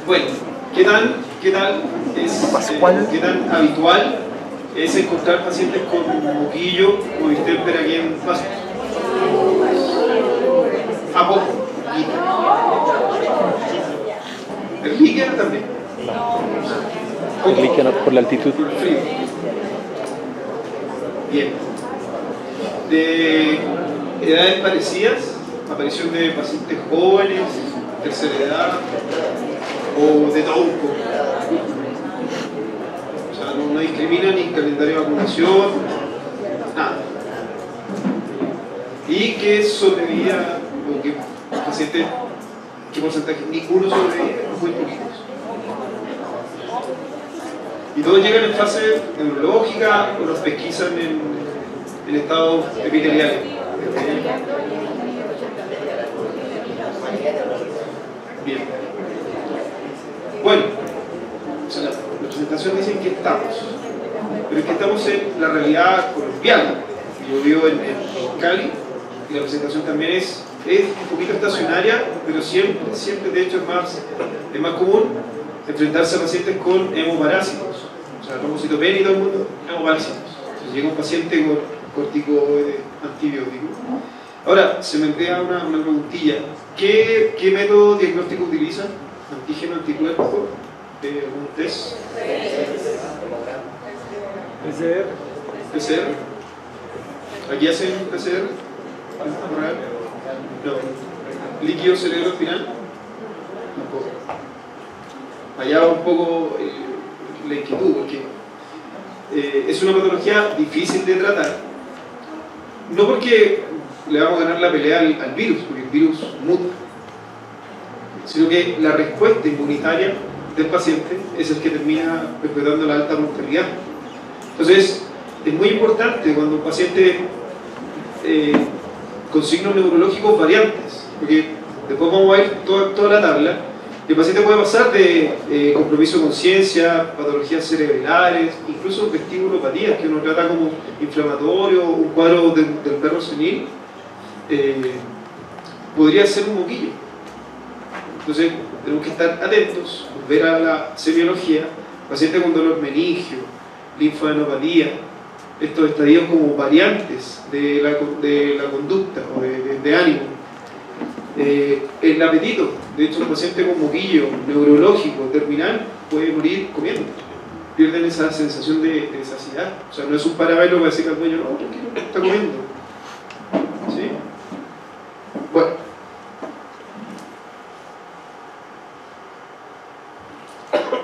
Bueno, ¿qué tan habitual es encontrar pacientes con moquillo o distemper aquí en Pasto? ¿A poco? ¿El líquido también? El líquido por la altitud. Por el frío. Bien. De edades parecidas, aparición de pacientes jóvenes, tercera edad, o de todo un poco. O sea, no discrimina ni calendario de vacunación, nada. Y que sobrevivía, o que pacientes, ¿qué porcentaje? Ninguno sobrevivía, muy poquitos. Y todos llegan en fase neurológica o los pesquisan en estado epitelial. Bien. Bueno, o sea, la presentación dice que estamos, pero es que estamos en la realidad colombiana. Yo vivo en Cali y la presentación también es un poquito estacionaria, pero siempre de hecho es más común enfrentarse a pacientes con hemoparásitos, o sea, trombocitopenia y todo el mundo, hemoparásitos. Entonces llega un paciente con corticoide, antibiótico. Ahora, se me crea una preguntilla. ¿Qué método diagnóstico utilizan? ¿Antígeno, anticuerpo? ¿Algún test? PCR. PCR. ¿Aquí hacen PCR? No. ¿Líquido cerebroespinal? Tampoco. Allá un poco la inquietud, porque es una patología difícil de tratar. No porque le vamos a ganar la pelea al virus, porque el virus muta, sino que la respuesta inmunitaria del paciente es el que termina perpetuando la alta mortalidad. Entonces, es muy importante cuando un paciente con signos neurológicos variantes, porque después vamos a ver toda la tabla. El paciente puede pasar de compromiso de conciencia, patologías cerebrales, incluso vestibulopatías que uno trata como inflamatorio, un cuadro del perro senil, podría ser un moquillo. Entonces tenemos que estar atentos, ver a la semiología, paciente con dolor meningio, linfadenopatía, estos estadios como variantes de la conducta o de ánimo. El apetito, de hecho un paciente con moquillo neurológico terminal puede morir comiendo, pierden esa sensación de saciedad, o sea, no es un parabelo para decirle al dueño, no, tranquilo, está comiendo. ¿Sí? Bueno,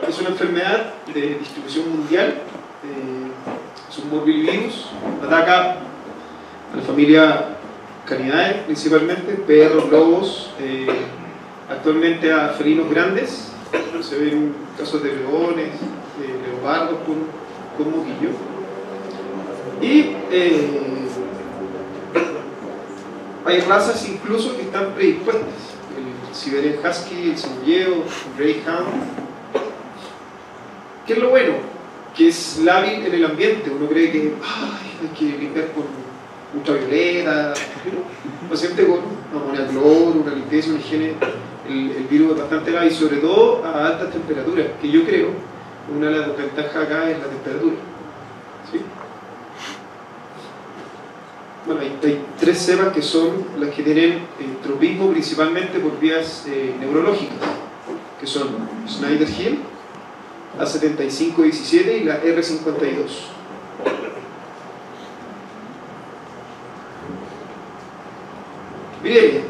es una enfermedad de distribución mundial, es un morbillivirus, ataca a la familia Canidae principalmente, perros, lobos, actualmente a felinos grandes, se ven casos de leones, leopardos con moquillo. Y hay razas incluso que están predispuestas, el Siberian Husky, el cebolleo, el Greyhound. ¿Qué es lo bueno? Que es lábil en el ambiente, uno cree que hay que limpiar con ultravioleta, un paciente con amoniaclor, una limpieza, una higiene, el virus es bastante lábil, sobre todo a altas temperaturas, que yo creo una de las ventajas acá es la temperatura. ¿Sí? Bueno, hay tres cepas que son las que tienen tropismo principalmente por vías neurológicas, que son Snyder-Hill, A7517 y la R52. Viremia.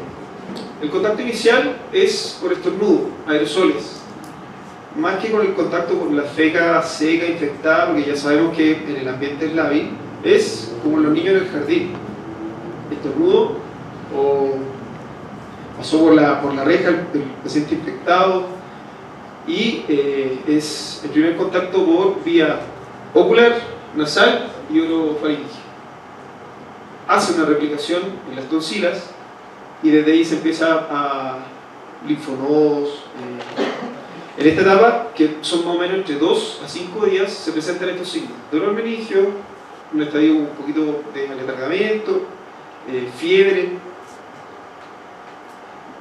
El contacto inicial es por estornudo, aerosoles. Más que con el contacto con la feca seca, infectada, porque ya sabemos que en el ambiente es lábil, es como los niños en el jardín. Estornudo o pasó por la reja el paciente infectado y es el primer contacto por vía ocular, nasal y orofaringea. Hace una replicación en las tonsilas y desde ahí se empieza a linfonodos. En esta etapa, que son más o menos entre 2 a 5 días, se presentan estos signos: dolor meningio, un estadio un poquito de aletargamiento, fiebre.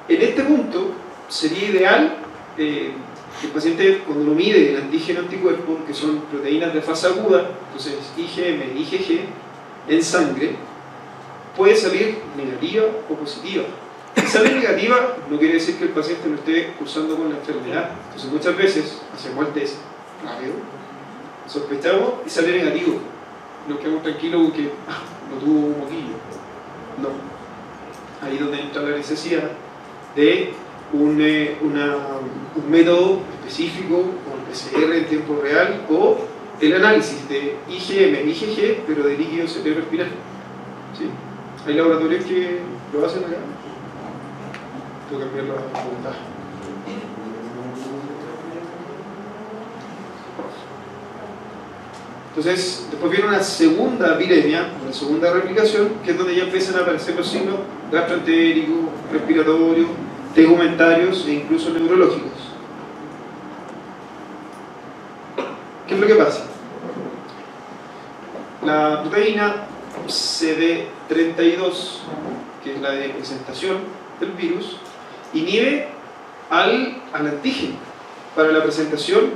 En este punto sería ideal El paciente, cuando uno mide el antígeno anticuerpo, que son proteínas de fase aguda, entonces IgM y IgG, en sangre, puede salir negativa o positiva. Si sale negativa, no quiere decir que el paciente no esté cursando con la enfermedad. Entonces muchas veces hacemos el test rápido, sospechamos y sale negativo. Nos quedamos tranquilos porque no tuvo un moquillo. No. Ahí es donde entra la necesidad de un método específico, como el PCR en tiempo real, o el análisis de IgM y IgG, pero de líquido cerebroespinal. ¿Sí? Hay laboratorios que lo hacen acá. Tengo que cambiar la pregunta. Entonces, después viene una segunda viremia, una segunda replicación, que es donde ya empiezan a aparecer los signos gastroentéricos, respiratorios, tegumentarios e incluso neurológicos. ¿Qué es lo que pasa? La proteína CD32, que es la de presentación del virus, inhibe al antígeno para la presentación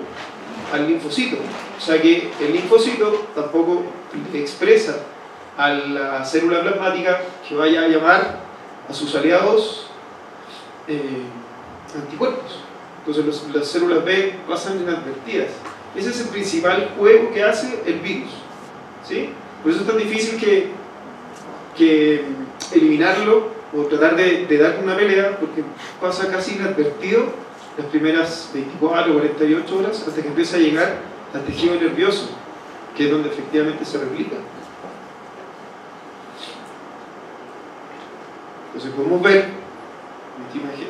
al linfocito. O sea que el linfocito tampoco expresa a la célula plasmática que vaya a llamar a sus aliados anticuerpos. Entonces las células B pasan inadvertidas. Ese es el principal juego que hace el virus, ¿sí? Por eso es tan difícil que eliminarlo o tratar de darle una pelea, porque pasa casi inadvertido las primeras 24 o 48 horas hasta que empieza a llegar al tejido nervioso, que es donde efectivamente se replica. Entonces podemos ver en esta imagen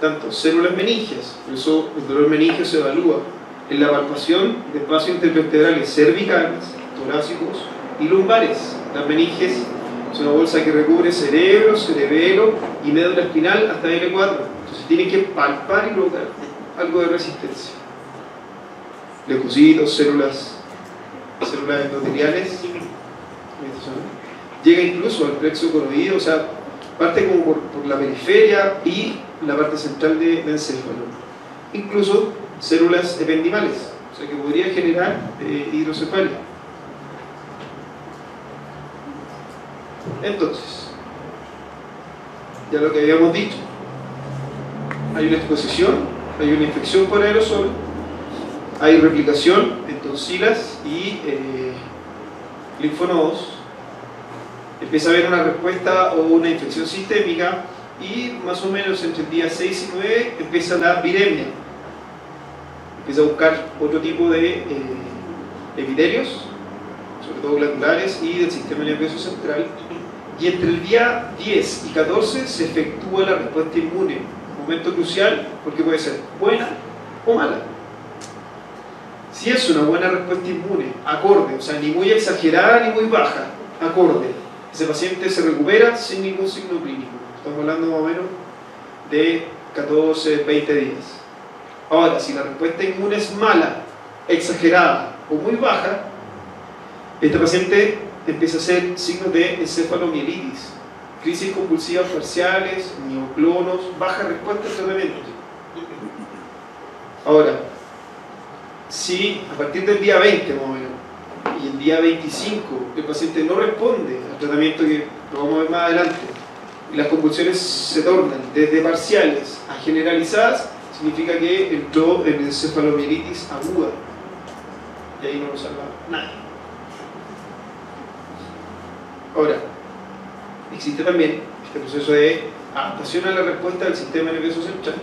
tanto células meningias, por eso el dolor meningio se evalúa en la palpación de espacios intervertebrales cervicales, torácicos y lumbares. Las meninges son una bolsa que recubre cerebro, cerebelo y médula espinal hasta L4. Entonces tienen que palpar y provocar algo de resistencia. Leucocitos, células endoteliales, llega incluso al plexo coroideo, o sea, parte como por la periferia y la parte central del encéfalo. Incluso células ependimales, o sea que podría generar hidrocefalia. Entonces, ya lo que habíamos dicho, hay una exposición, hay una infección por aerosol, hay replicación en tonsilas y linfonodos, empieza a haber una respuesta o una infección sistémica y más o menos entre el día 6 y 9 empieza la viremia. Empieza a buscar otro tipo de epitelios, sobre todo glandulares y del sistema nervioso central, y entre el día 10 y 14 se efectúa la respuesta inmune, un momento crucial porque puede ser buena o mala. Si es una buena respuesta inmune, acorde, o sea, ni muy exagerada ni muy baja, acorde, ese paciente se recupera sin ningún signo clínico. Estamos hablando más o menos de 14, 20 días. Ahora, si la respuesta inmune es mala, exagerada o muy baja, este paciente empieza a hacer signos de encefalomielitis, crisis convulsivas parciales, mioclonos, baja respuesta al tratamiento. Ahora, si a partir del día 20 más o menos y el día 25 el paciente no responde al tratamiento, que lo vamos a ver más adelante, y las convulsiones se tornan desde parciales a generalizadas, significa que entró en encefalomielitis aguda y ahí no lo salva nadie. Ahora, existe también este proceso de adaptación a la respuesta del sistema nervioso central.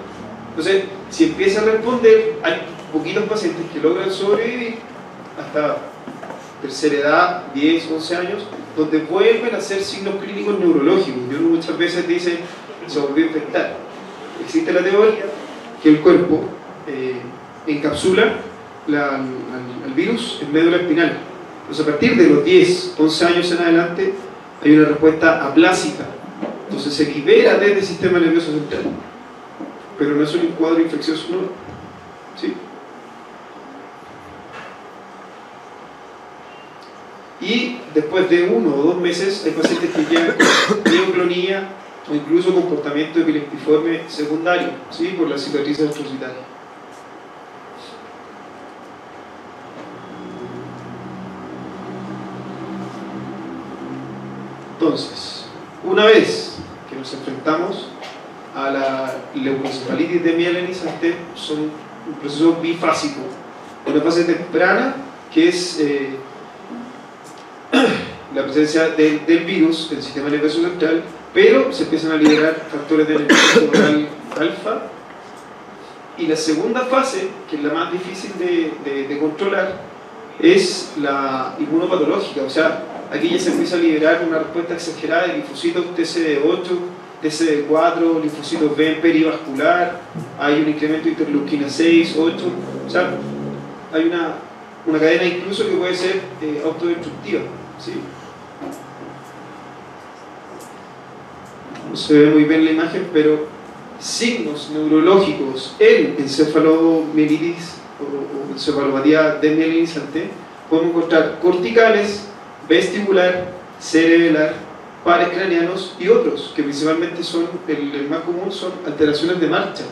Entonces, si empieza a responder, hay poquitos pacientes que logran sobrevivir hasta tercera edad, 10, 11 años, donde vuelven a hacer signos clínicos neurológicos. Y uno muchas veces dice, se volvió a infectar. Existe la teoría que el cuerpo encapsula al virus en médula espinal. Entonces, a partir de los 10, 11 años en adelante, hay una respuesta aplásica. Entonces, se libera desde el sistema nervioso central. Pero no es un cuadro infeccioso nuevo. ¿Sí? Y después de 1 o 2 meses, hay pacientes que llegan con neoclonía o incluso comportamiento epileptiforme secundario, ¿sí? Por la cicatriz astrocitaria. Entonces, una vez que nos enfrentamos a la leucoencefalitis demielinizante, son un proceso bifásico. Una fase temprana, que es la presencia del virus en el sistema nervioso central, pero se empiezan a liberar factores de energía cerebral alfa. Y la segunda fase, que es la más difícil de controlar, es la inmunopatológica. O sea, aquí ya se empieza a liberar una respuesta exagerada de linfocitos TCD8, TCD4, linfocitos B perivascular, hay un incremento de interleuquina 6, 8, o sea, hay una cadena incluso que puede ser autodestructiva, ¿sí? No se ve muy bien la imagen, pero signos neurológicos en encefalomielitis o encefalopatía demielinizante podemos encontrar corticales, vestibular, cerebelar, pares craneanos y otros, que principalmente son, el más común son alteraciones de marcha.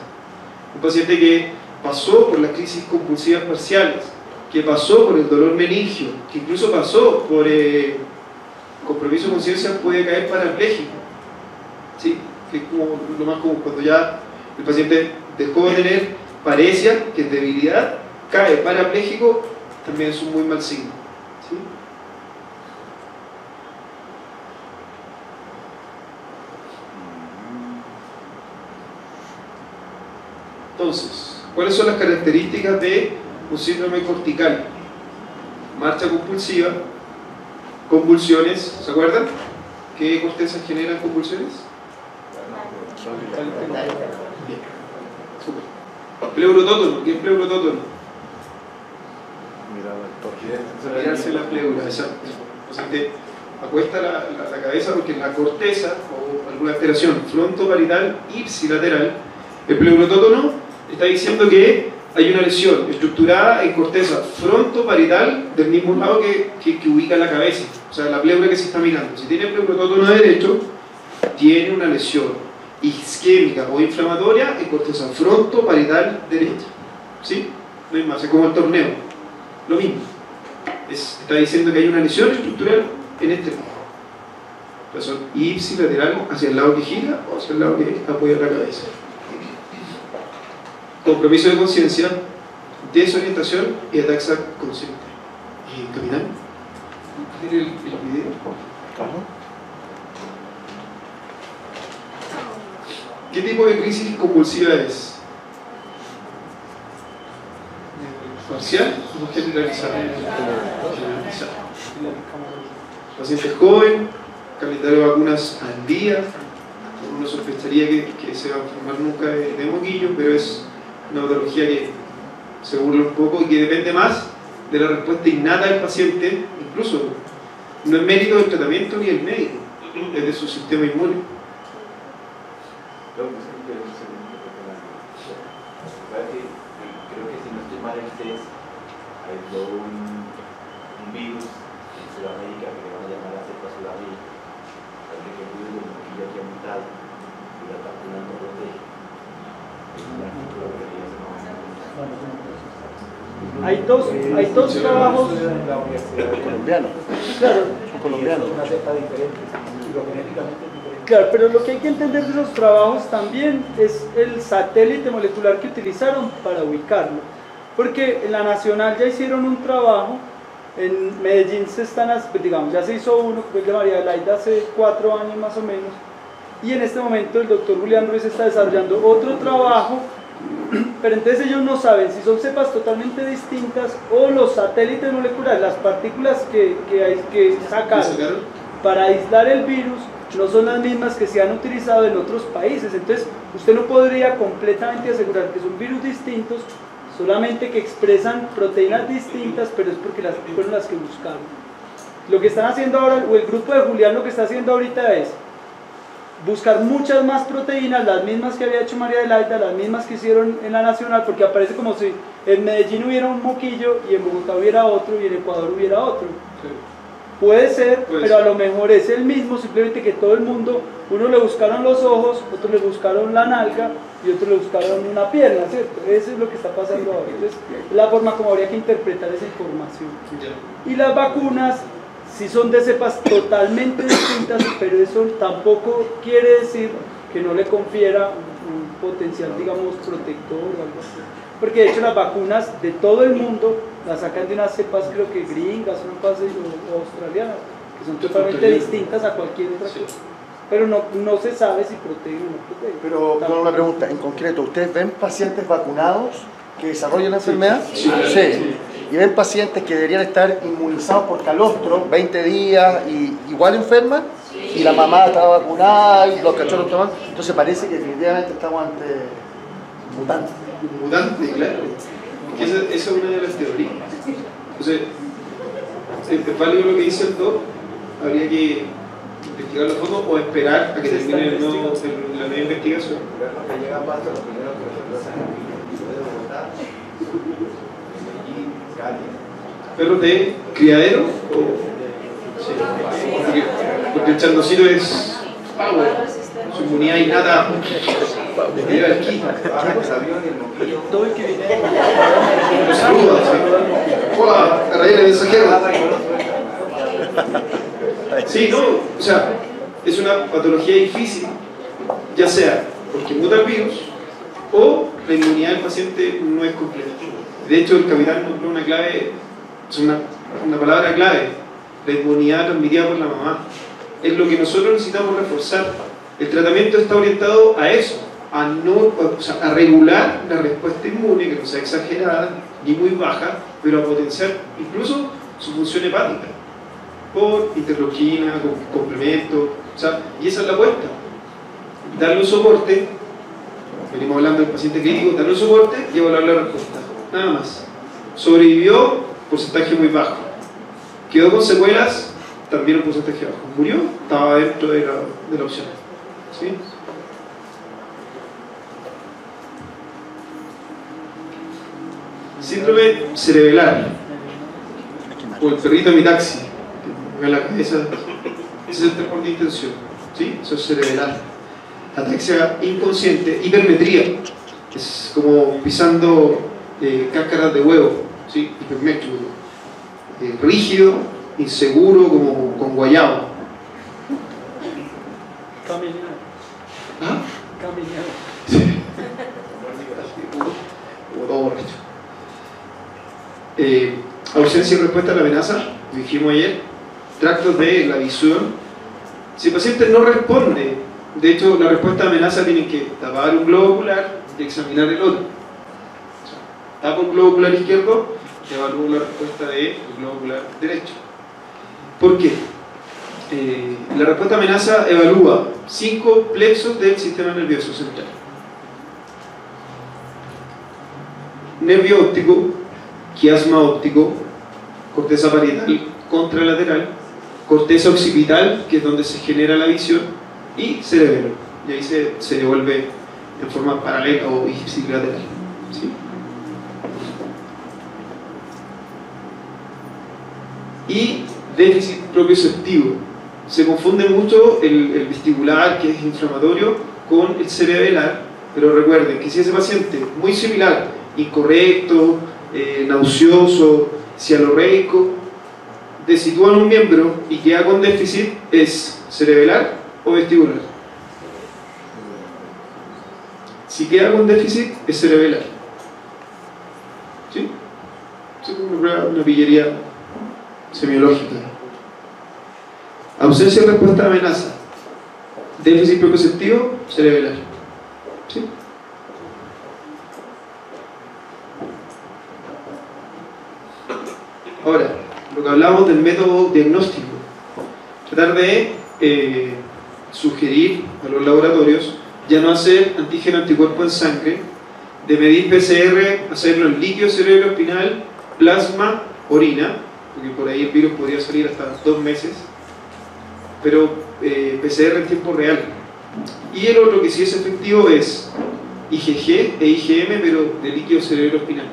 Un paciente que pasó por las crisis compulsivas parciales, que pasó por el dolor meningio, que incluso pasó por compromiso de conciencia, puede caer parapléjico, ¿sí? Que es como lo más común, cuando ya el paciente dejó de tener paresia, que es debilidad, cae parapléjico, también es un muy mal signo, ¿sí? Entonces, ¿cuáles son las características de un síndrome cortical? Marcha compulsiva, convulsiones, ¿se acuerdan? ¿Qué cortezas generan convulsiones? Bien, súper. Pleurotótono, ¿qué es pleurotótono? Mirarse la pleura, exacto. O sea, te acuesta la cabeza porque en la corteza o alguna alteración frontoparietal ipsilateral, el pleurotótono está diciendo que hay una lesión estructurada en corteza frontoparietal del mismo lado que ubica la cabeza, o sea, la pleura que se está mirando. Si tiene pleurotótono derecho, tiene una lesión isquémica o inflamatoria en corteza frontoparietal derecha, ¿sí? No hay más, es como el torneo, lo mismo. Está diciendo que hay una lesión estructural en este lado. Razón ipsilateral hacia el lado que gira o hacia el lado que apoya la cabeza. Compromiso de conciencia, desorientación y ataxia consciente. Capitán, ¿tiene el video? ¿Qué tipo de crisis compulsiva es? ¿Parcial o generalizada? Generalizada. Paciente joven, calendario de vacunas al día. Uno sospecharía que se va a enfermar nunca de moquillo, pero es una patología que se burla un poco y que depende más de la respuesta innata del paciente, incluso no es mérito del tratamiento ni del médico, es de su sistema inmune. Creo que si no estoy mal, hay todo un virus en Sudamérica que le van a llamar la cepa Sudamérica, que el virus de moquillo aquí ha mutado y la vacuna no protege. Hay dos trabajos Colombianos. Claro, Son colombianos. Una cepa diferente, genéticamente diferente. claro, pero lo que hay que entender de los trabajos también es el satélite molecular que utilizaron para ubicarlo, porque en la Nacional ya hicieron un trabajo, en Medellín se están, digamos, ya se hizo uno, que fue el de María Adelaida hace 4 años más o menos, y en este momento el doctor Julián Ruiz está desarrollando otro trabajo, pero entonces ellos no saben si son cepas totalmente distintas o los satélites moleculares, las partículas que sacaron para aislar el virus no son las mismas que se han utilizado en otros países. Entonces usted no podría completamente asegurar que son virus distintos, solamente que expresan proteínas distintas, pero es porque fueron las que buscaron. Lo que están haciendo ahora, o el grupo de Julián lo que está haciendo ahorita es buscar muchas más proteínas, las mismas que había hecho María Adelaida, las mismas que hicieron en la Nacional, porque aparece como si en Medellín hubiera un moquillo y en Bogotá hubiera otro y en Ecuador hubiera otro. Sí. Puede ser, pero a lo mejor es el mismo, simplemente que todo el mundo, uno le buscaron los ojos, otro le buscaron la nalga y otro le buscaron una pierna, ¿cierto? Eso es lo que está pasando ahora. Entonces, es la forma como habría que interpretar esa información. Ya. Y las vacunas sí son de cepas totalmente distintas, pero eso tampoco quiere decir que no le confiera un potencial, digamos, protector o algo así. Porque de hecho las vacunas de todo el mundo las sacan de unas cepas, creo que gringas, una fase o australianas, que son totalmente distintas a cualquier otra cosa. Pero no se sabe si protege o no protege. Pero con una pregunta en concreto, ¿ustedes ven pacientes vacunados que desarrollan la enfermedad? Sí. ¿Y ven pacientes que deberían estar inmunizados por calostro 20 días y igual enferman? Y la mamá estaba vacunada y los cachorros toman. Entonces parece que definitivamente estamos ante mutantes. Mutante, claro. Esa es una de las teorías. Entonces, es válido lo que dice el doc, habría que investigar los fondos o esperar a que termine la nueva investigación. Que llega a paso, lo primero que nosotros hacemos aquí, de Bogotá, Medellín, Cali. ¿Perros de criadero? Sí. Porque el chandocito es power, su inmunidad innata. Llega aquí. Todo el que viene Los saluda, sí. Hola, carrera de mensajero. Sí, no, o sea, es una patología difícil, ya sea porque muta el virus o la inmunidad del paciente no es completa. De hecho, el capitán nombró una clave, es una palabra clave, la inmunidad transmitida por la mamá. Es lo que nosotros necesitamos reforzar. El tratamiento está orientado a eso, a regular la respuesta inmune, que no sea exagerada ni muy baja, pero a potenciar incluso su función hepática por interleuquina, con complemento, o sea, y esa es la apuesta. Darle un soporte, venimos hablando del paciente clínico, darle un soporte y evaluar la respuesta, nada más. Sobrevivió, porcentaje muy bajo. Quedó con secuelas, también un porcentaje bajo. Murió, estaba dentro de la opción. ¿Sí? Síndrome cerebelar, o el perrito de mi taxi, que me la cabeza, ese es el transporte de intención, ¿sí? Eso es cerebelar. Ataxia inconsciente, hipermetría, es como pisando cáscaras de huevo, ¿sí? Hipermétrico, rígido, inseguro, como con guayabo. Caminar. ¿Ah? Caminar. Sí. Como todo borracho. Ausencia y respuesta a la amenaza, lo dijimos ayer. Tractos de la visión. Si el paciente no responde, de hecho la respuesta a amenaza tiene que tapar un globo ocular y examinar el otro. O sea, tapa un globo ocular izquierdo y evalúa la respuesta del globo ocular derecho. ¿Por qué? La respuesta a amenaza evalúa 5 plexos del sistema nervioso central: nervio óptico, quiasma óptico, corteza parietal contralateral, corteza occipital, que es donde se genera la visión, y cerebelo, y ahí se devuelve en forma paralela o ipsilateral, ¿sí? Y déficit propioceptivo. Se confunde mucho el vestibular, que es inflamatorio, con el cerebelar, pero recuerden que si ese paciente muy similar, incorrecto, nauseoso, cialorreico, desitúan un miembro y queda con déficit, ¿es cerebelar o vestibular? Si queda con déficit, es cerebelar. ¿Sí? Es una pillería semiológica. Ausencia de respuesta a amenaza, déficit propioceptivo, cerebelar. ¿Sí? Ahora, lo que hablamos del método diagnóstico, tratar de sugerir a los laboratorios ya no hacer antígeno anticuerpo en sangre, de medir PCR, hacerlo en líquido cerebroespinal, plasma, orina, porque por ahí el virus podría salir hasta 2 meses, pero PCR en tiempo real. Y el otro que sí es efectivo es IgG e IgM, pero de líquido cerebroespinal,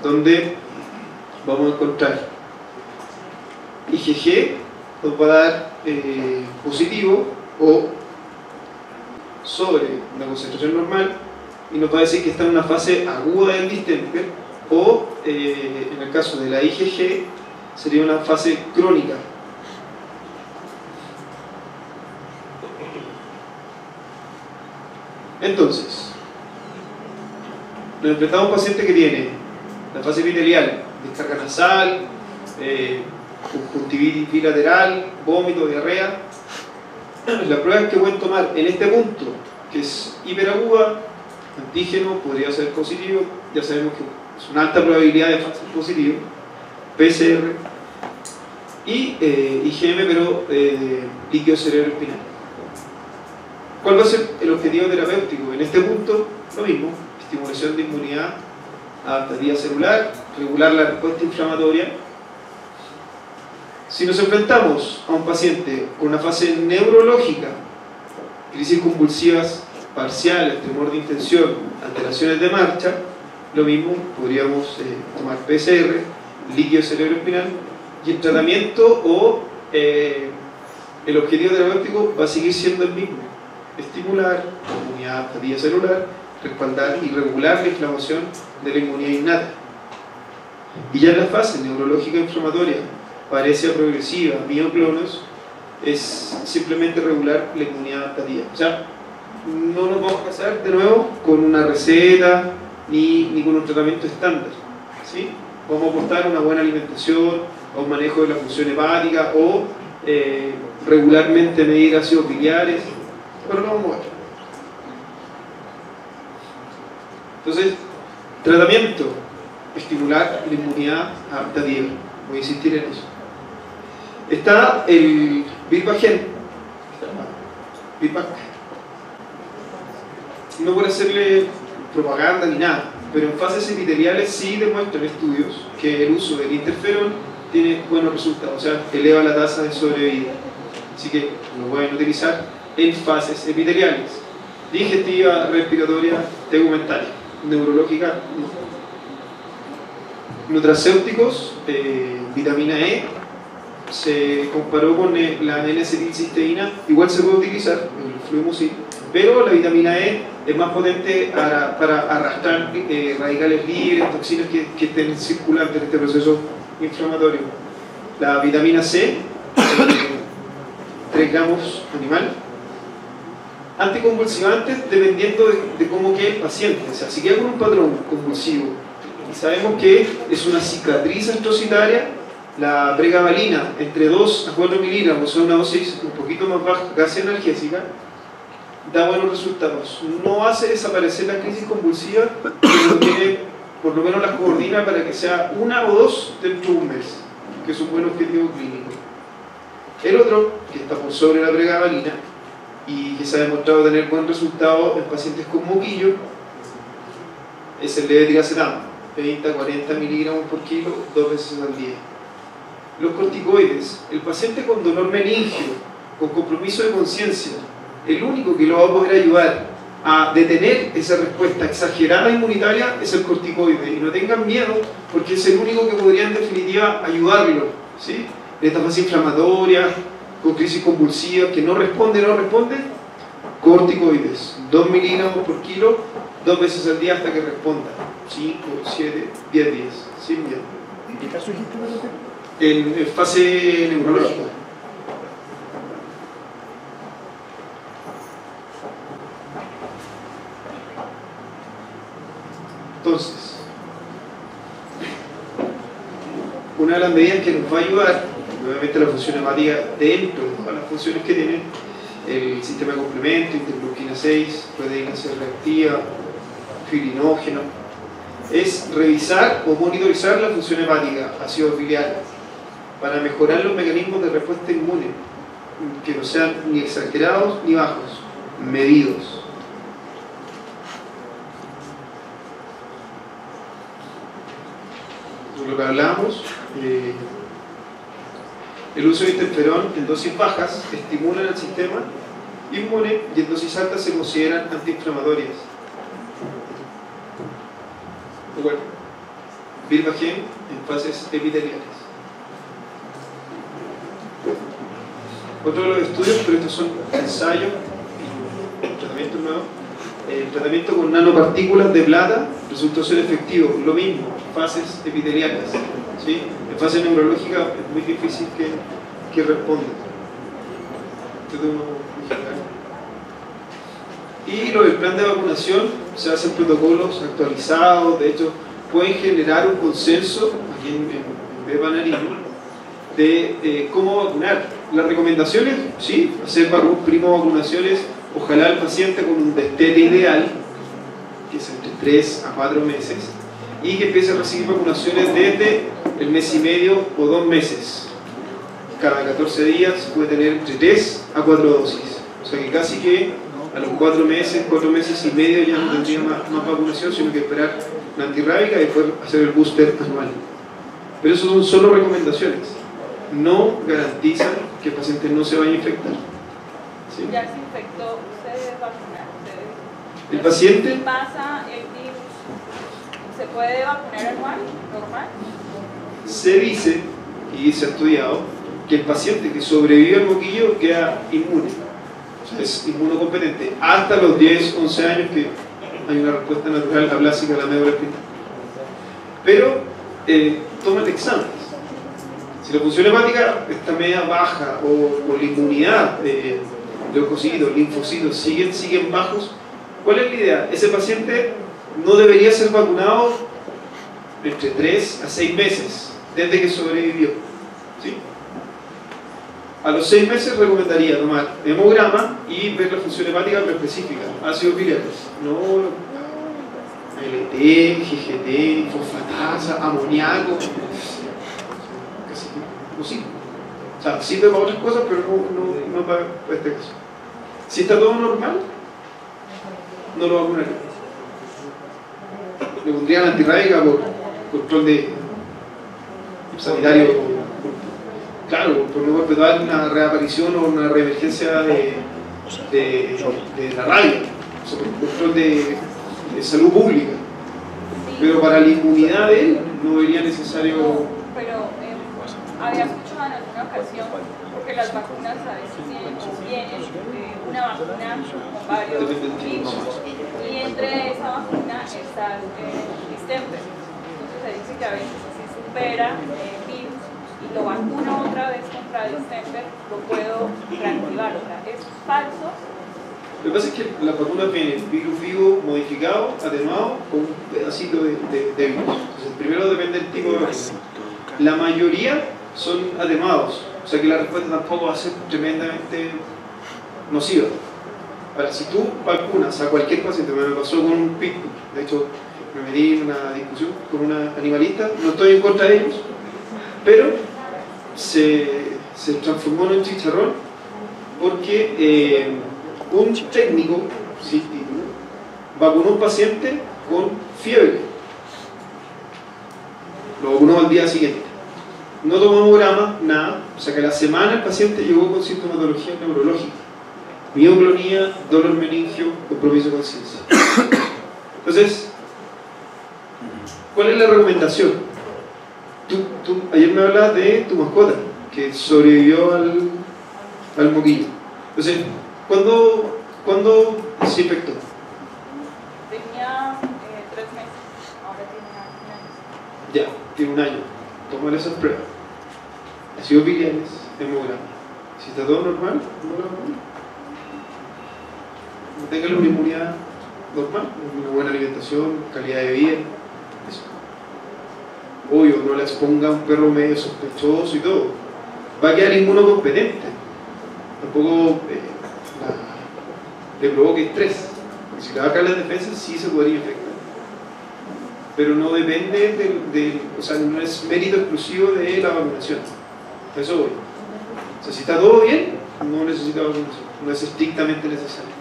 donde vamos a encontrar IgG, nos va a dar positivo o sobre una concentración normal, y nos va a decir que está en una fase aguda del distemper, o en el caso de la IgG sería una fase crónica. Entonces, nos enfrentamos a un paciente que tiene la fase epitelial, descarga nasal, conjuntivitis bilateral, vómito, diarrea. Las pruebas que pueden tomar en este punto, que es hiperaguda, antígeno, podría ser positivo, ya sabemos que es una alta probabilidad de falso positivo, PCR y IgM, pero líquido cerebroespinal. ¿Cuál va a ser el objetivo terapéutico? En este punto, lo mismo, estimulación de inmunidad adaptativa celular, regular la respuesta inflamatoria. Si nos enfrentamos a un paciente con una fase neurológica, crisis convulsivas parciales, temor de intención, alteraciones de marcha, lo mismo, podríamos tomar PCR, líquido cerebroespinal, y el tratamiento o el objetivo terapéutico va a seguir siendo el mismo: estimular la inmunidad adaptativa celular, respaldar y regular la inflamación de la inmunidad innata. Y ya en la fase neurológica inflamatoria, paresia progresiva, mioclonos, es simplemente regular la inmunidad adaptativa. O sea, no nos vamos a casar de nuevo con una receta ni con un tratamiento estándar, ¿sí? Vamos a apostar a una buena alimentación, a un manejo de la función hepática o regularmente medir ácidos biliares, pero no vamos a ver. Entonces, tratamiento: estimular la inmunidad adaptativa. Voy a insistir en eso. Está el Vilvagen. No por hacerle propaganda ni nada, pero en fases epiteliales sí demuestran estudios que el uso del interferón tiene buenos resultados, o sea, eleva la tasa de sobrevida. Así que lo pueden utilizar en fases epiteliales: digestiva, respiratoria, tegumentaria, neurológica, no. Nutracéuticos, vitamina E, se comparó con la N-acetilcisteína, igual se puede utilizar, el fluimucil, pero la vitamina E es más potente para arrastrar radicales libres, toxinas que estén circulando en este proceso inflamatorio. La vitamina C, 3 gramos animal. Anticonvulsivantes dependiendo de cómo quede el paciente. O sea, si queda con un patrón convulsivo y sabemos que es una cicatriz astrocitaria, la pregabalina entre 2 a 4 miligramos, o sea, una dosis un poquito más baja, casi analgésica, da buenos resultados. No hace desaparecer la crisis convulsiva, pero tiene, por lo menos las coordina para que sea 1 o 2 dentro de un mes, que es un buen objetivo clínico. El otro, que está por sobre la pregabalina y que se ha demostrado tener buen resultado en pacientes con moquillo, es el levetiracetam, 30 a 40 miligramos por kilo, 2 veces al día. Los corticoides, el paciente con dolor meningio, con compromiso de conciencia, el único que lo va a poder ayudar a detener esa respuesta exagerada inmunitaria es el corticoide. Y no tengan miedo, porque es el único que podría en definitiva ayudarlo, ¿sí? En esta fase inflamatoria, con crisis convulsiva, que no responde, corticoides, 2 miligramos por kilo, 2 veces al día hasta que responda, 5, 7, 10 días, sin miedo. ¿En qué caso dijiste? En fase neurológica. Entonces, una de las medidas que nos va a ayudar, nuevamente la función hepática dentro de todas las funciones que tiene el sistema de complemento, interleuquina 6, proteína C reactiva, filinógeno, es revisar o monitorizar la función hepática, ácidos biliares, para mejorar los mecanismos de respuesta inmune, que no sean ni exagerados ni bajos, medidos. Lo que hablamos, el uso de interferón en dosis bajas estimula el sistema inmune y en dosis altas se consideran antiinflamatorias. Bueno, Vilvagen en fases epiteliales. Otro de los estudios, pero estos son ensayos, tratamientos nuevos, el tratamiento con nanopartículas de plata resultó ser efectivo. Lo mismo, fases epiteliales, ¿sí? En fase neurológica es muy difícil que responda. Y lo del plan de vacunación, se hacen protocolos actualizados, de hecho pueden generar un consenso aquí en Bepanarismo de cómo vacunar. Las recomendaciones, sí, hacer primo vacunaciones, ojalá el paciente con un destete ideal, que es entre 3 a 4 meses, y que empiece a recibir vacunaciones desde el mes y medio o 2 meses. Cada 14 días puede tener entre 3 a 4 dosis. O sea que casi que a los 4 meses y medio ya no tendría más vacunación, sino que esperar la antirrábica y después hacer el booster anual. Pero eso son solo recomendaciones. No garantizan que el paciente no se vaya a infectar. ¿Sí? Ya se infectó, se debe vacunar. El paciente... Si pasa el virus, ¿se puede vacunar anual, normal? Se dice, y se ha estudiado, que el paciente que sobrevive al moquillo queda inmune, o sea, es inmunocompetente, hasta los 10, 11 años que hay una respuesta natural ablásica a la médula espinal. Pero toma el examen. Si la función hepática está media baja o la inmunidad de leucocitos, linfocitos siguen bajos, ¿cuál es la idea? Ese paciente no debería ser vacunado entre 3 a 6 meses desde que sobrevivió, ¿sí? A los 6 meses recomendaría tomar hemograma y ver la función hepática específica, ácidos biliares, no LT, GGT, fosfatasa, amoníaco, casi imposible. O sea, sirve para otras cosas, pero no para este caso. Si está todo normal, no lo vacunaría. Le pondría la antirrábica por control de sanitario, claro, por no perpetuar una reaparición o una reemergencia de la rabia, o sea, por control de salud pública. Pero para la inmunidad de él no vería necesario. No, pero había escuchado en alguna ocasión, porque las vacunas a veces vienen una vacuna con varios virus, y entre esa vacuna está el distemper. Entonces se dice que a veces si supera el virus y lo vacuno otra vez contra el distemper, lo puedo reactivar. O sea, ¿es falso? Lo que pasa es que las vacunas vienen virus vivo modificado, atenuado, con un pedacito de virus. Entonces, primero depende del tipo de vacuna. La mayoría son atenuados, o sea que la respuesta tampoco va a ser tremendamente nociva. Ahora, si tú vacunas a cualquier paciente, me pasó con un pitbull, de hecho me metí en una discusión con una animalista, no estoy en contra de ellos, pero se transformó en un chicharrón porque un técnico, sin título, vacunó a un paciente con fiebre. Lo vacunó al día siguiente. No tomó hemograma, nada. O sea que a la semana el paciente llegó con sintomatología neurológica. Mioclonía, dolor meningio, compromiso de conciencia. Entonces, ¿cuál es la recomendación? Tú ayer me hablabas de tu mascota, que sobrevivió al moquillo. Entonces, ¿cuándo se infectó? Tenía 3 meses, ahora tiene 1 año. Ya, tiene 1 año. Tómale esas pruebas. Ácidos biliares, hemograma. Si está todo normal, no lo vacuna. Manténgale una inmunidad normal, una buena alimentación, calidad de vida. Eso. Obvio, no la exponga a un perro medio sospechoso y todo. Va a quedar inmunocompetente. Tampoco le provoque estrés. Porque si le bajan las defensas, sí se podría infectar. Pero no depende o sea, no es mérito exclusivo de la vacunación. A eso voy. O sea, si está todo bien, no necesita vacunación. No es estrictamente necesario.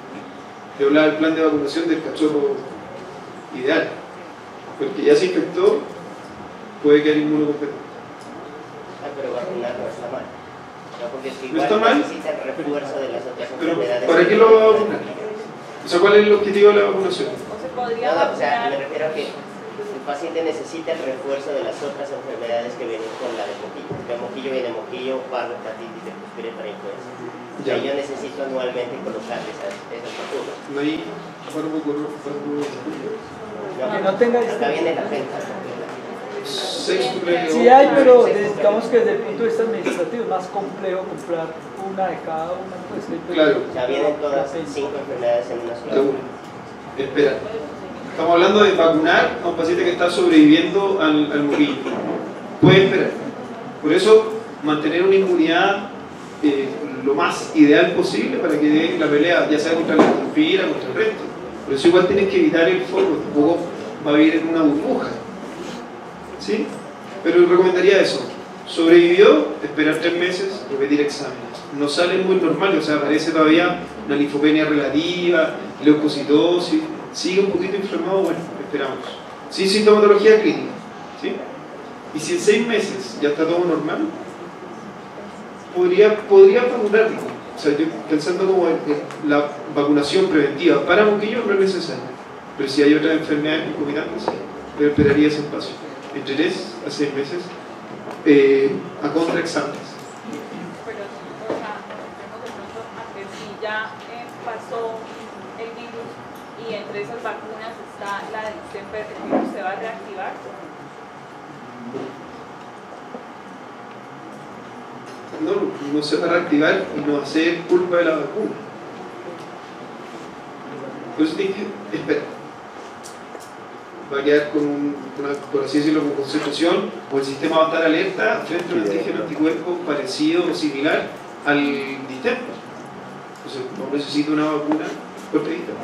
Yo hablaba del plan de vacunación del cachorro ideal. Porque ya se infectó, puede quedar inmunocompetente. Pero vacunar no está mal. No, porque si ¿No está mal? necesita el refuerzo de las otras Pero, enfermedades. ¿para qué lo va a vacunar? O sea, ¿cuál es el objetivo de la vacunación? O se podría No, o sea, vacunar. me refiero a que el paciente necesita el refuerzo de las otras enfermedades que vienen con la de moquillo. De moquillo viene moquillo, parvo, hepatitis, leptospira, influenza. O sea, yo necesito anualmente colocar esas vacunas. No hay Que no tenga Acá viene la venta. Sextuple. Sí hay, pero digamos que desde el punto de vista administrativo es más complejo comprar una de cada una. Pues, Claro. Ya vienen todas 5 enfermedades en una sola. De una. Espera. Estamos hablando de vacunar a un paciente que está sobreviviendo al moquillo. Puede esperar. Por eso, mantener una inmunidad lo más ideal posible para que dé la pelea, ya sea contra la estospira, contra el resto. Por eso igual tienes que evitar el foco, tampoco va a vivir en una burbuja. ¿Sí? Pero recomendaría eso. Sobrevivió, esperar 3 meses, repetir exámenes. No sale muy normal, o sea, aparece todavía una linfopenia relativa, leucocitosis, sigue un poquito inflamado, bueno, esperamos. Sin sintomatología clínica. ¿Sí? Y si en 6 meses ya está todo normal, podría vacunarlo. O sea, yo pensando como en la vacunación preventiva para moquillo no es necesario. Pero si hay otras enfermedades concomitantes, yo esperaría ese espacio. Entre 3 a 6 meses a contraexámenes. Pero, o sea, tenemos de pronto a que si ya pasó el virus y entre esas vacunas está la de distemper, ¿el virus se va a reactivar? No se va a reactivar y no va a ser culpa de la vacuna. Entonces dije, espera. Va a quedar con una, por así decirlo, con concentración, o el sistema va a estar alerta frente a un antígeno anticuerpo parecido o similar al distemper. Entonces no necesita una vacuna protegida.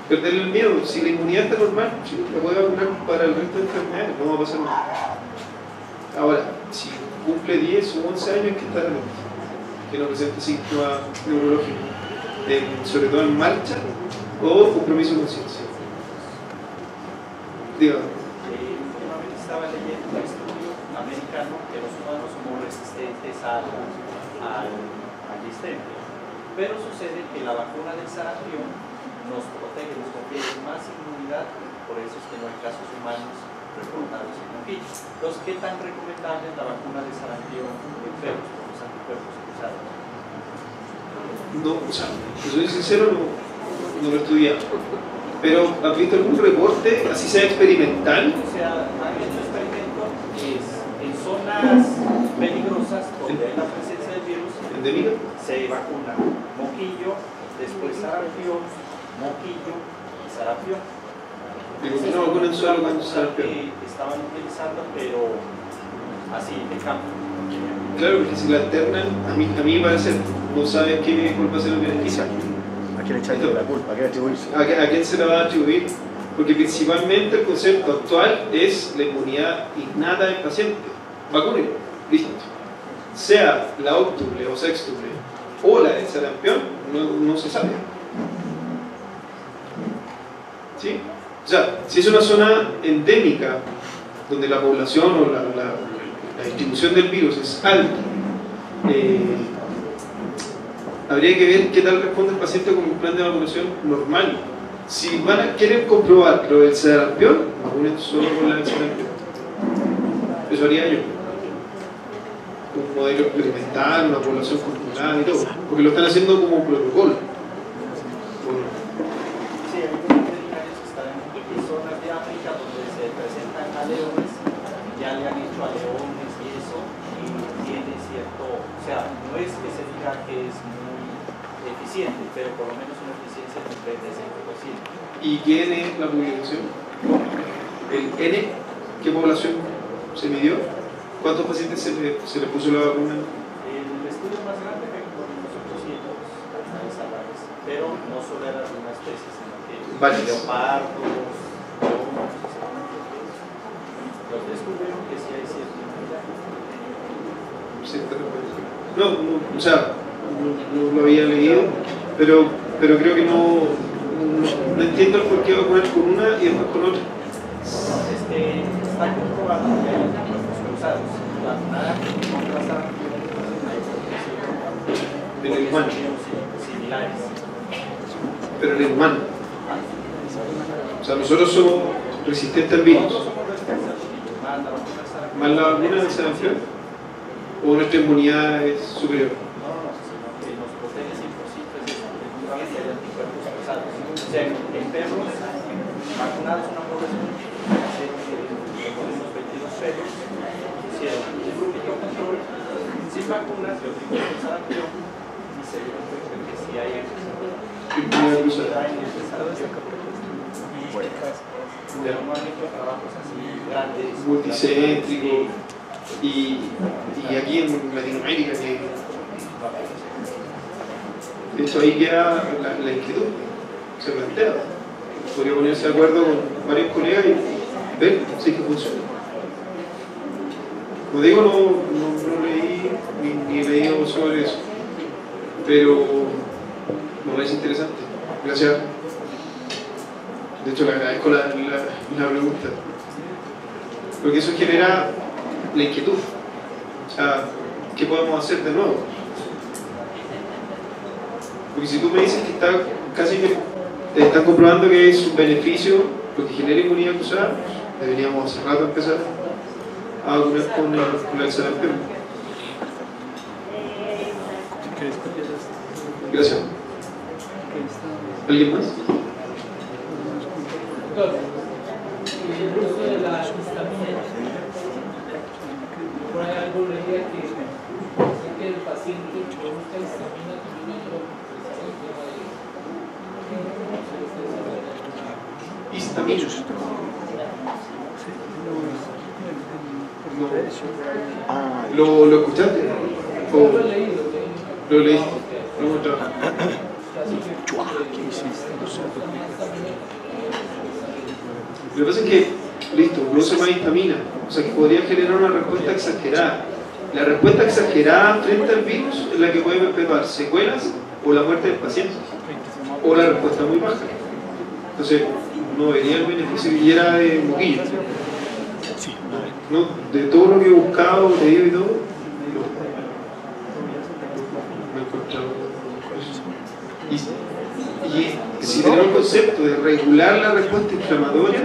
Perderle el miedo, si la inmunidad está normal, sí, la puede vacunar para el resto de enfermedades, no va a pasar nada. Ahora, si cumple 10 o 11 años, que está alerta, que no presente síntomas neurológicos, sobre todo en marcha o compromiso de conciencia. Dígame. Últimamente estaba leyendo un estudio americano que los humanos somos resistentes al distemper, pero sucede que la vacuna del sarampión nos protege, nos confiere más inmunidad, por eso es que no hay casos humanos reportados en moquillo. Entonces, ¿qué tan recomendable es la vacuna de sarampión en enfermos con los anticuerpos cruzados? No, o sea, si soy sincero, no lo he estudiado. Pero, ¿has visto algún reporte, así sea experimental? O sea, han hecho experimentos en zonas peligrosas donde hay la presencia del virus. ¿Endémica? Se vacuna moquillo, después sarampión, moquillo y sarampión. ¿Y por qué no vacunan solo con sarampión? Que estaban utilizando, pero así, de campo. Claro, porque si la alternan, a mí me parece, no sabes qué culpa se lo tiene quizá. ¿A quién echarle la culpa? ¿A quién atribuirse? ¿A quién se la va a atribuir? Porque principalmente el concepto actual es la inmunidad innata del paciente. Vacúnelo, listo. Sea la óctuple o sextuple o la del sarampión, no se sabe. ¿Sí? O sea, si es una zona endémica donde la población o la distribución del virus es alta, habría que ver qué tal responde el paciente con un plan de vacunación normal. Si quieren comprobar lo del sarampión, vacunen solo con la del sarampión. Eso haría yo. Un modelo experimental, una población controlada y todo. Porque lo están haciendo como protocolo. Bueno. Sí, hay muchos veterinarios que están en zonas de África donde se presentan a leones, ya le han hecho a leones y eso, y tiene cierto, o sea, no es que se diga que es muy eficiente, pero por lo menos una eficiencia de un 35%. ¿Y quién es la publicación? ¿El N? ¿Qué población se midió? ¿Cuántos pacientes se le puso la vacuna? El estudio más grande fue con unos 800 animales salvajes, pero no solo era de una especie, sino que leopardos, lobos, los descubrieron que sí hay cierta inmunidad. O sea, no lo había leído, pero creo que no entiendo el por qué vacunar con una y después con otra. Está comprobado que hay anticuerpos cruzados. Vacunar contra sarampión hay protección En el humano. similares. Pero en el humano. O sea, nosotros somos resistentes al virus. Todos somos resistentes al virus, más la vacuna del sarampión. ¿Más la vacuna del sarampión? ¿O nuestra inmunidad es superior? No, sino que nos protege 100%, es eso, que hay anticuerpos cruzados. O sea, en perros vacunados una población hace unos 22 perros, hicieron un grupito control sin vacunas, yo digo el sarampión y se vio que sí hay pero no han hecho trabajos así grandes, multicéntricos, y aquí en Latinoamérica, que de hecho ahí queda la inquietud, se plantea. Podría ponerse de acuerdo con varios colegas y ver si es que funciona. Como digo, no leí ni he leído sobre eso, pero me parece interesante. Gracias. De hecho, le agradezco la pregunta, porque eso genera la inquietud. O sea, ¿qué podemos hacer de nuevo? Porque si tú me dices que está casi que te están comprobando que es un beneficio lo que genera inmunidad cruzada, deberíamos hace rato empezar a vacunar con el sarampión. Gracias. ¿Alguien más? El uso de la histamina, por ahí algo leía que el paciente que busca histamina también otro Histamina. No. ¿Lo escuchaste? ¿O lo he leído? lo leíste? ¿Lo encontraste? Lo que pasa es que, listo, no usa más histamina, o sea que podría generar una respuesta exagerada. La respuesta exagerada frente al virus es la que puede perpetuar secuelas o la muerte del paciente, o la respuesta muy baja. Entonces, no vería el beneficio que era de moquillo. No, de todo lo que he buscado, leído y todo, no he encontrado eso. Y si tenemos el concepto de regular la respuesta inflamatoria,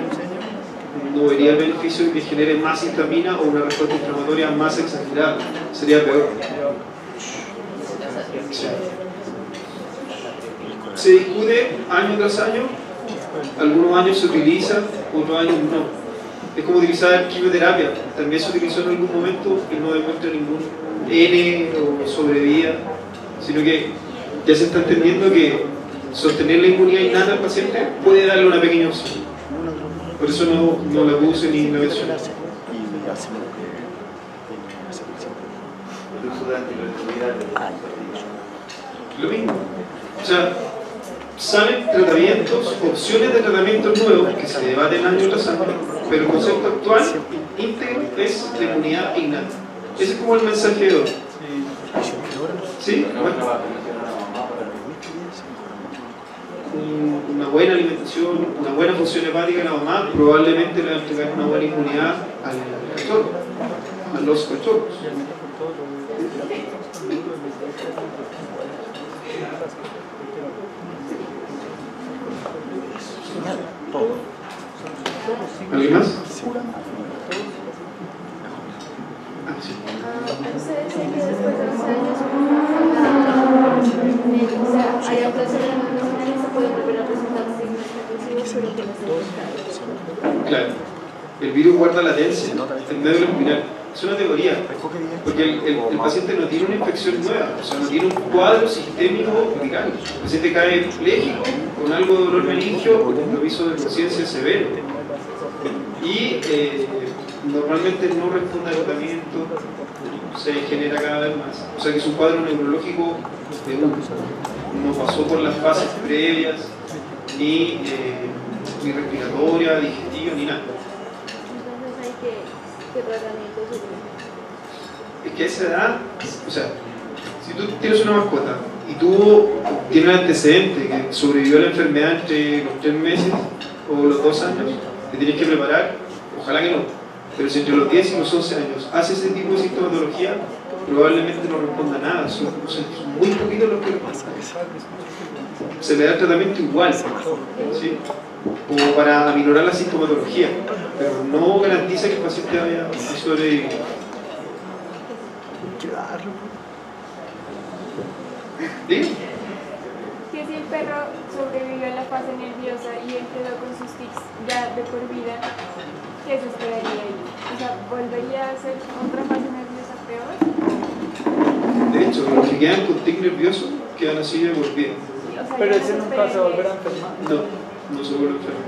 no vería el beneficio de que genere más histamina o una respuesta inflamatoria más exagerada. Sería peor. Sí. Se discute año tras año, algunos años se utiliza, otros años no. Es como utilizar quimioterapia, también se utilizó en algún momento y no demuestra ningún N o sobrevida, sino que ya se está entendiendo que sostener la inmunidad innata al paciente puede darle una pequeña opción. Por eso no la puse ni la mencioné. Lo mismo. O sea, salen tratamientos, opciones de tratamientos nuevos que se debaten año tras año, pero el concepto actual íntegro es la inmunidad innata. Ese es como el mensaje de hoy. ¿Sí? Bueno. Una buena alimentación, una buena función hepática en la mamá probablemente le va a entregar una buena inmunidad al cachorro, a los cachorros. ¿Alguien más? Ah, sí. Usted dice que después de 11 años, o sea, hay actuaciones que se pueden volver a presentar signos recursos, pero que no se buscan. Claro, el virus guarda latencia en medio del espiral. Es una teoría, porque el paciente no tiene una infección nueva, o sea, no tiene un cuadro sistémico viral. El paciente cae pléjico, con algo de dolor meningio, con un aviso de conciencia severo. Y normalmente no responde al tratamiento, se genera cada vez más. O sea que es un cuadro neurológico de uno. No pasó por las fases previas, ni respiratoria, digestiva, ni nada. Entonces hay que tratamiento se Es que a esa edad, o sea, si tú tienes una mascota y tú tienes un antecedente que sobrevivió a la enfermedad entre los 3 meses o los 2 años, te tienes que preparar, ojalá que no, pero si entre los 10 y los 11 años hace ese tipo de sintomatología, probablemente no responda a nada, son muy poquitos los que se le da el tratamiento igual, ¿sí? Como para aminorar la sintomatología, pero no garantiza que el paciente vaya a sobrevivir. ¿Qué que si el perro sobrevivió a la fase nerviosa y él quedó con sus tics ya de por vida, ¿qué se esperaría ahí? O sea, ¿volvería a ser otra fase nerviosa peor? De hecho, los que quedan con tic nervioso quedan así de por vida. Sí, o sea, Pero ya ese no se nunca se va a volver a esperaría enfermar. No se vuelve enfermo.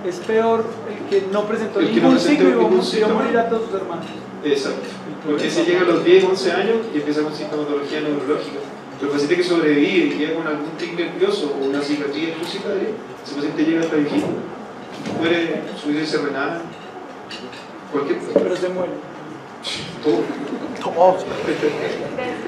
Es peor el que no presentó El que ningún no presentó signo y ningún vio síntoma. morir a todos sus hermanos. Exacto. Porque si llega a los 10, 11 años y empieza con sintomatología neurológica. Pero el paciente que sobrevive y llega con algún tic nervioso o una cicatriz explosiva, ese paciente llega hasta viejito. Muere, suicidio renal, cualquier cosa. Pero se muere. Todo. Oh, Gracias.